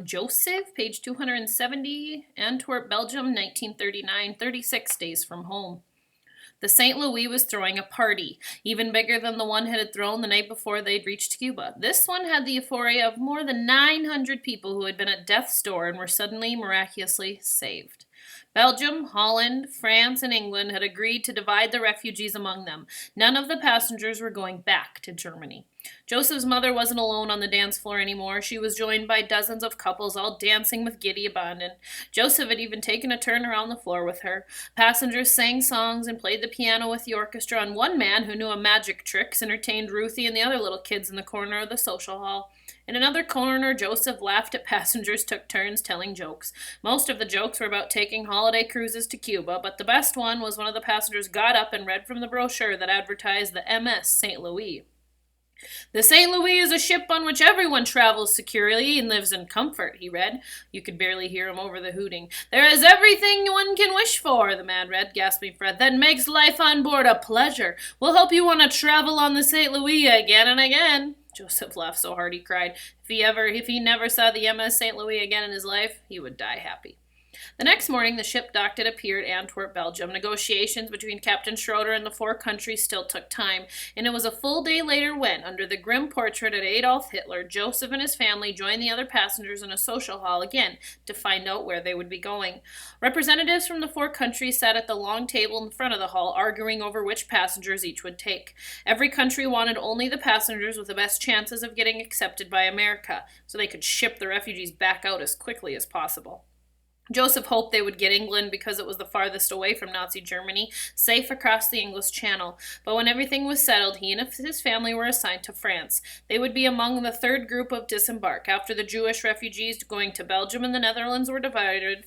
Joseph, page 270, Antwerp, Belgium, 1939, 36 days from home. The St. Louis was throwing a party, even bigger than the one it had thrown the night before they'd reached Cuba. This one had the euphoria of more than 900 people who had been at death's door and were suddenly miraculously saved. Belgium, Holland, France, and England had agreed to divide the refugees among them. None of the passengers were going back to Germany. Joseph's mother wasn't alone on the dance floor anymore. She was joined by dozens of couples, all dancing with giddy abandon. Joseph had even taken a turn around the floor with her. Passengers sang songs and played the piano with the orchestra, and one man who knew a magic tricks entertained Ruthie and the other little kids in the corner of the social hall. In another corner, Joseph laughed at passengers, took turns telling jokes. Most of the jokes were about taking holiday cruises to Cuba, but the best one was one of the passengers got up and read from the brochure that advertised the MS St. Louis. The St. Louis is a ship on which everyone travels securely and lives in comfort, he read. You could barely hear him over the hooting. There is everything one can wish for, the man read, gasping for breath. That makes life on board a pleasure. We'll help you want to travel on the St. Louis again and again. Joseph laughed so hard he cried. If he never saw the MS St. Louis again in his life, he would die happy. The next morning, the ship docked at a pier at Antwerp, Belgium. Negotiations between Captain Schroeder and the four countries still took time, and it was a full day later when, under the grim portrait of Adolf Hitler, Joseph and his family joined the other passengers in a social hall again to find out where they would be going. Representatives from the four countries sat at the long table in front of the hall, arguing over which passengers each would take. Every country wanted only the passengers with the best chances of getting accepted by America, so they could ship the refugees back out as quickly as possible. Joseph hoped they would get England because it was the farthest away from Nazi Germany, safe across the English Channel. But when everything was settled, he and his family were assigned to France. They would be among the third group of disembark, after the Jewish refugees going to Belgium and the Netherlands were divided,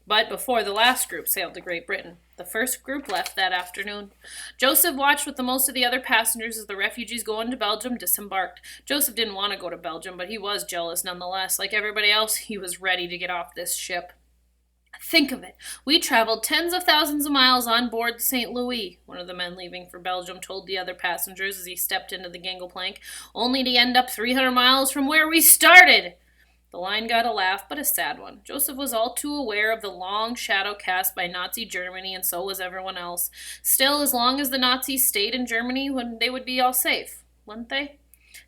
but before the last group sailed to Great Britain. The first group left that afternoon. Joseph watched with the most of the other passengers as the refugees going to Belgium disembarked. Joseph didn't want to go to Belgium, but he was jealous nonetheless. Like everybody else, he was ready to get off this ship. Think of it. We traveled tens of thousands of miles on board the St. Louis, one of the men leaving for Belgium told the other passengers as he stepped into the gangplank, only to end up 300 miles from where we started. The line got a laugh, but a sad one. Joseph was all too aware of the long shadow cast by Nazi Germany, and so was everyone else. Still, as long as the Nazis stayed in Germany, they would be all safe, wouldn't they?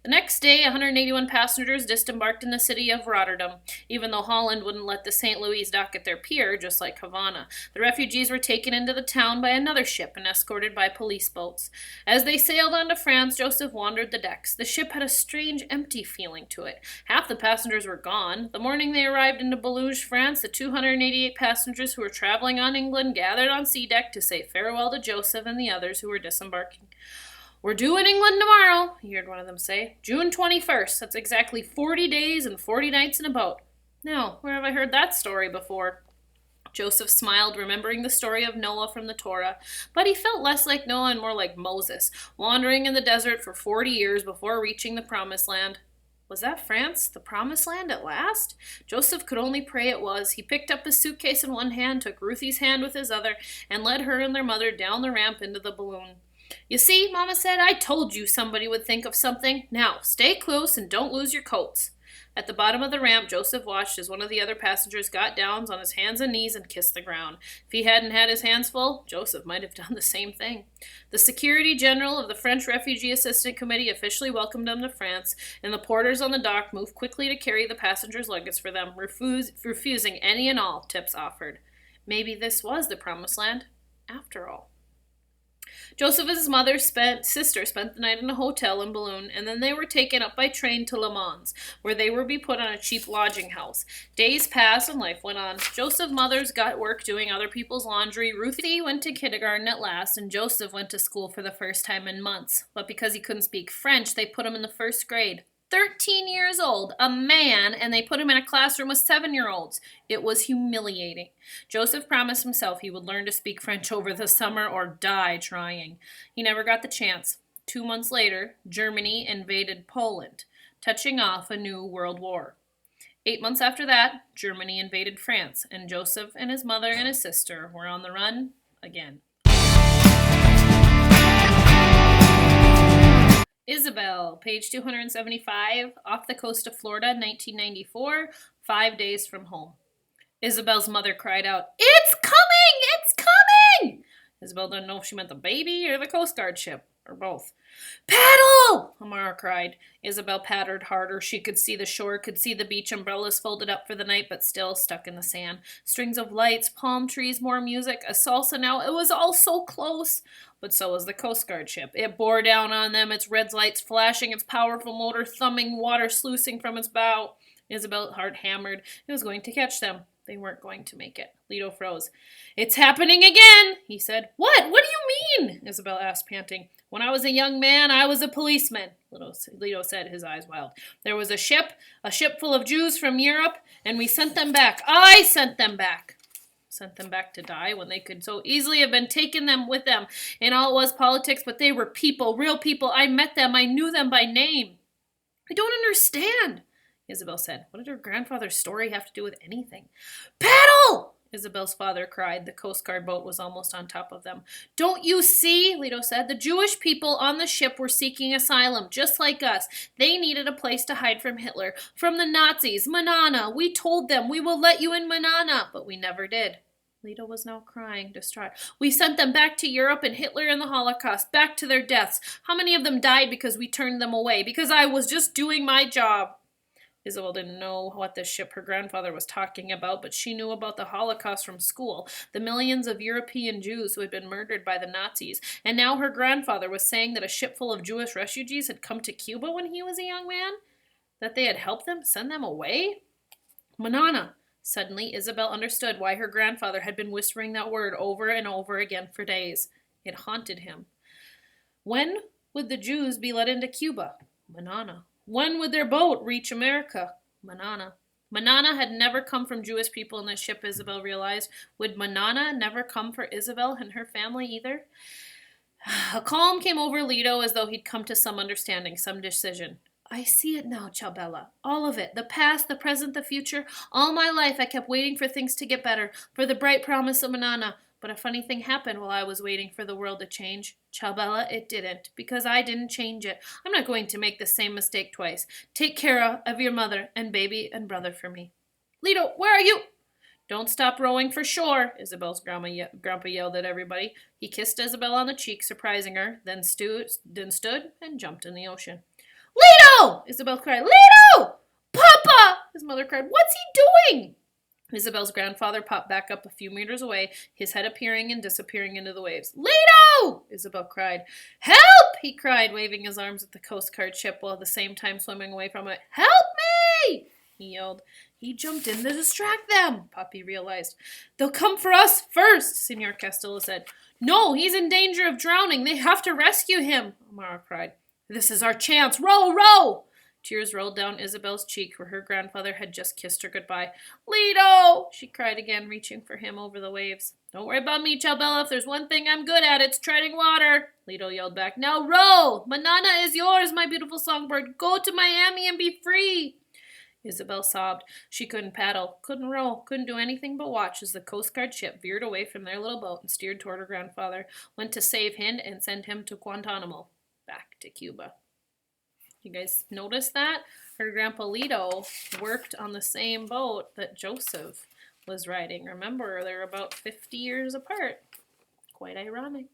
The next day, 181 passengers disembarked in the city of Rotterdam, even though Holland wouldn't let the St. Louis dock at their pier, just like Havana. The refugees were taken into the town by another ship and escorted by police boats. As they sailed on to France, Joseph wandered the decks. The ship had a strange, empty feeling to it. Half the passengers were gone. The morning they arrived into Boulogne, France, the 288 passengers who were traveling on England gathered on sea deck to say farewell to Joseph and the others who were disembarking. We're due in England tomorrow, he heard one of them say. June 21st. That's exactly 40 days and 40 nights in a boat. Now, where have I heard that story before? Joseph smiled, remembering the story of Noah from the Torah, but he felt less like Noah and more like Moses, wandering in the desert for 40 years before reaching the Promised Land. Was that France, the Promised Land at last? Joseph could only pray it was. He picked up his suitcase in one hand, took Ruthie's hand with his other, and led her and their mother down the ramp into the balloon. You see, Mama said, I told you somebody would think of something. Now, stay close and don't lose your coats. At the bottom of the ramp, Joseph watched as one of the other passengers got down on his hands and knees and kissed the ground. If he hadn't had his hands full, Joseph might have done the same thing. The Secretary General of the French Refugee Assistance Committee officially welcomed them to France, and the porters on the dock moved quickly to carry the passengers' luggage for them, refusing any and all tips offered. Maybe this was the Promised Land, after all. Joseph and his sister spent the night in a hotel in Boulogne, and then they were taken up by train to Le Mans, where they would be put on a cheap lodging house. Days passed and life went on. Joseph's mothers got work doing other people's laundry. Ruthie went to kindergarten at last, and Joseph went to school for the first time in months. But because he couldn't speak French, they put him in the first grade. 13 years old, a man, and they put him in a classroom with 7-year-olds. It was humiliating. Joseph promised himself he would learn to speak French over the summer or die trying. He never got the chance. 2 months later, Germany invaded Poland, touching off a new world war. 8 months after that, Germany invaded France, and Joseph and his mother and his sister were on the run again. Isabel, page 275, off the coast of Florida, 1994. 5 days from home. Isabel's mother cried out, "It's coming! It's coming!" Isabel didn't know if she meant the baby or the Coast Guard ship, or both. "Paddle!" Amara cried. Isabel paddled harder. She could see the shore, could see the beach umbrellas folded up for the night, but still stuck in the sand. Strings of lights, palm trees, more music, a salsa now. It was all so close. But so was the Coast Guard ship. It bore down on them, its red lights flashing, its powerful motor thumbing, water sluicing from its bow. Isabel's heart hammered. It was going to catch them. They weren't going to make it. Leto froze. "It's happening again," he said. "What? What do you mean?" Isabel asked, panting. "When I was a young man, I was a policeman," Leto said, his eyes wild. "There was a ship full of Jews from Europe, and we sent them back. I sent them back." Sent them back to die when they could so easily have been taken them with them. And all it was politics, but they were people, real people. I met them. I knew them by name. "I don't understand," Isabel said. What did her grandfather's story have to do with anything? "Paddle!" Isabel's father cried. The Coast Guard boat was almost on top of them. "Don't you see?" Leto said. "The Jewish people on the ship were seeking asylum, just like us. They needed a place to hide from Hitler, from the Nazis. Manana. We told them we will let you in Manana, but we never did." Leto was now crying, distraught. "We sent them back to Europe and Hitler and the Holocaust, back to their deaths. How many of them died because we turned them away? Because I was just doing my job." Isabel didn't know what the ship her grandfather was talking about, but she knew about the Holocaust from school, the millions of European Jews who had been murdered by the Nazis. And now her grandfather was saying that a ship full of Jewish refugees had come to Cuba when he was a young man? That they had helped them, send them away? Manana. Suddenly, Isabel understood why her grandfather had been whispering that word over and over again for days. It haunted him. When would the Jews be let into Cuba? Manana. When would their boat reach America? Manana. Manana had never come from Jewish people in the ship, Isabel realized. Would Manana never come for Isabel and her family either? A calm came over Leto as though he'd come to some understanding, some decision. "I see it now, Chabela. All of it. The past, the present, the future. All my life I kept waiting for things to get better, for the bright promise of Manana. But a funny thing happened while I was waiting for the world to change. Chabela, it didn't, because I didn't change it. I'm not going to make the same mistake twice. Take care of your mother and baby and brother for me." "Leto, where are you?" "Don't stop rowing for shore," Isabel's grandpa yelled at everybody. He kissed Isabel on the cheek, surprising her, then stood and jumped in the ocean. "Leto!" Isabel cried. "Leto! Papa!" His mother cried. "What's he doing?" Isabel's grandfather popped back up a few meters away, his head appearing and disappearing into the waves. "Leto!" Isabel cried. "Help!" he cried, waving his arms at the Coast Guard ship while at the same time swimming away from it. "Help me!" he yelled. He jumped in to distract them, Poppy realized. "They'll come for us first," Senor Castillo said. "No, he's in danger of drowning. They have to rescue him," Amara cried. "This is our chance. Row, row!" Tears rolled down Isabel's cheek where her grandfather had just kissed her goodbye. "Leto!" she cried again, reaching for him over the waves. "Don't worry about me, Chabela. If there's one thing I'm good at, it's treading water," Leto yelled back. "Now row! Manana is yours, my beautiful songbird. Go to Miami and be free." Isabel sobbed. She couldn't paddle, couldn't row, couldn't do anything but watch as the Coast Guard ship veered away from their little boat and steered toward her grandfather, went to save him and send him to Guantanamo, back to Cuba. You guys notice that? Her grandpa Leto worked on the same boat that Joseph was riding. Remember, they're about 50 years apart. Quite ironic.